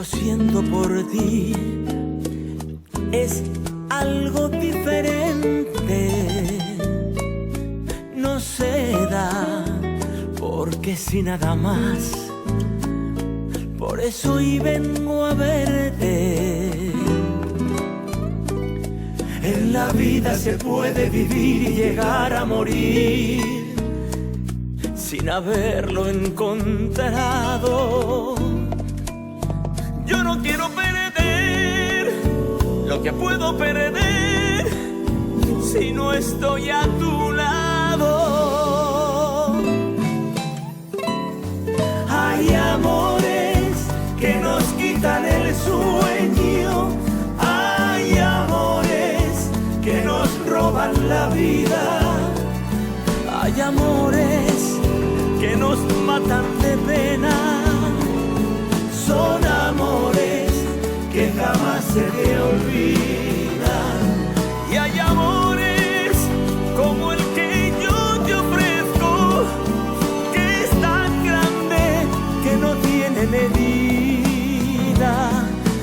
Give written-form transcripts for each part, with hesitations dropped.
yo siento por ti es algo diferente. No se da porque si nada más. Por eso hoy vengo a verte. En la vida se puede vivir y llegar a morir sin haberlo encontrado. Yo no quiero perder lo que puedo perder si no estoy a tu lado. Hay amores que nos quitan el sueño, hay amores que nos roban la vida, hay amores que nos matan de pena, son amores que jamás se te olvidan. Y hay amores como el que yo te ofrezco, que es tan grande que no tiene medida.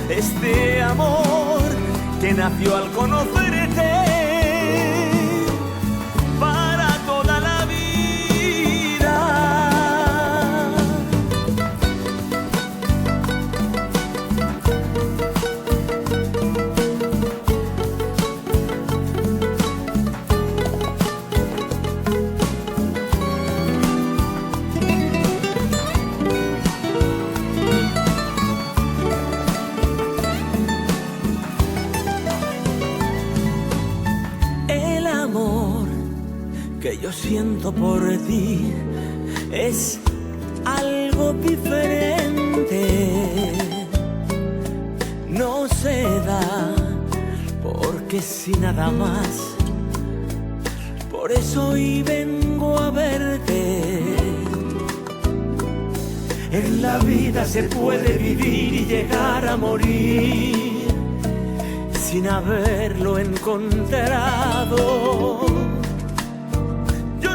Este amor que nació al conocerte para toda la vida. Que yo siento por ti es algo diferente. No se da porque si nada más. Por eso hoy vengo a verte. En la vida se puede vivir y llegar a morir sin haberlo encontrado.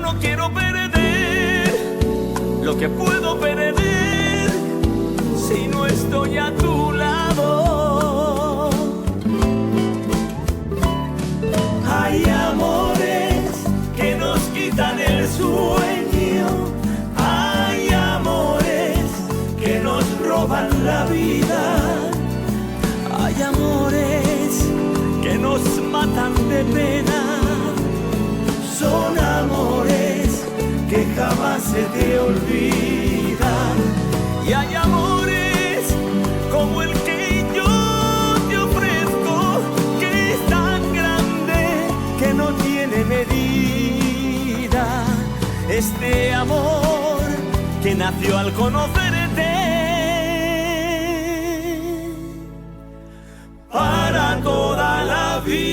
No quiero perder lo que puedo perder si no estoy a tu lado. Hay amores que nos quitan el sueño, hay amores que nos roban la vida, hay amores que nos matan de pena. Son amores que jamás se te olvidan. Y hay amores como el que yo te ofrezco, que es tan grande que no tiene medida. Este amor que nació al conocerte para toda la vida.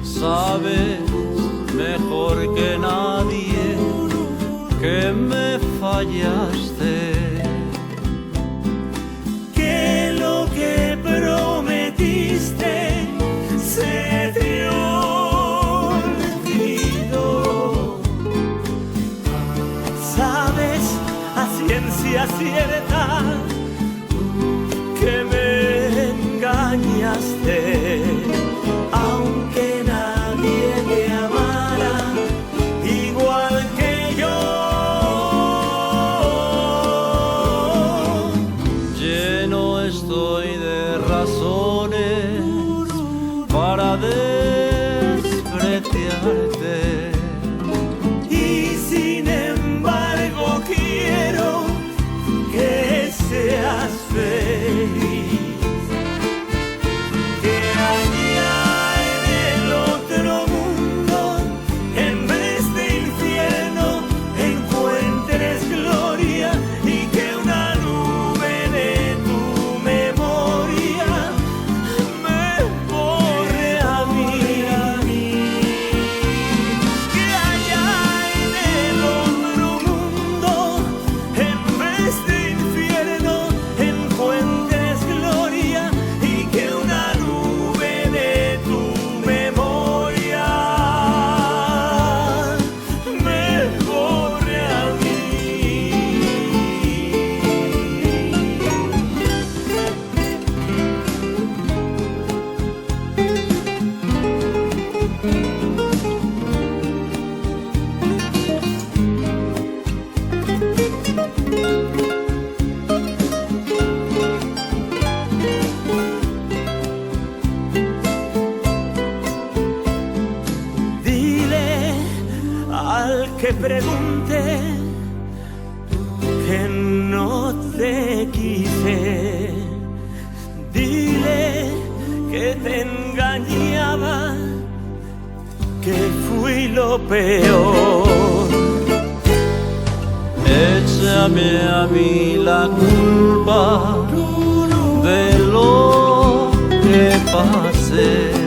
Sabes mejor que nadie que me fallaste, que lo que prometiste se te olvidó. Sabes a ciencia cierta que me engañaste, aunque nadie me amara igual que yo. lleno estoy de razones para despreciarte. Y sin embargo quiero que seas feliz. pregunte que no te quise, dile que te engañaba, que fui lo peor. Échame a mí la culpa de lo que pasé.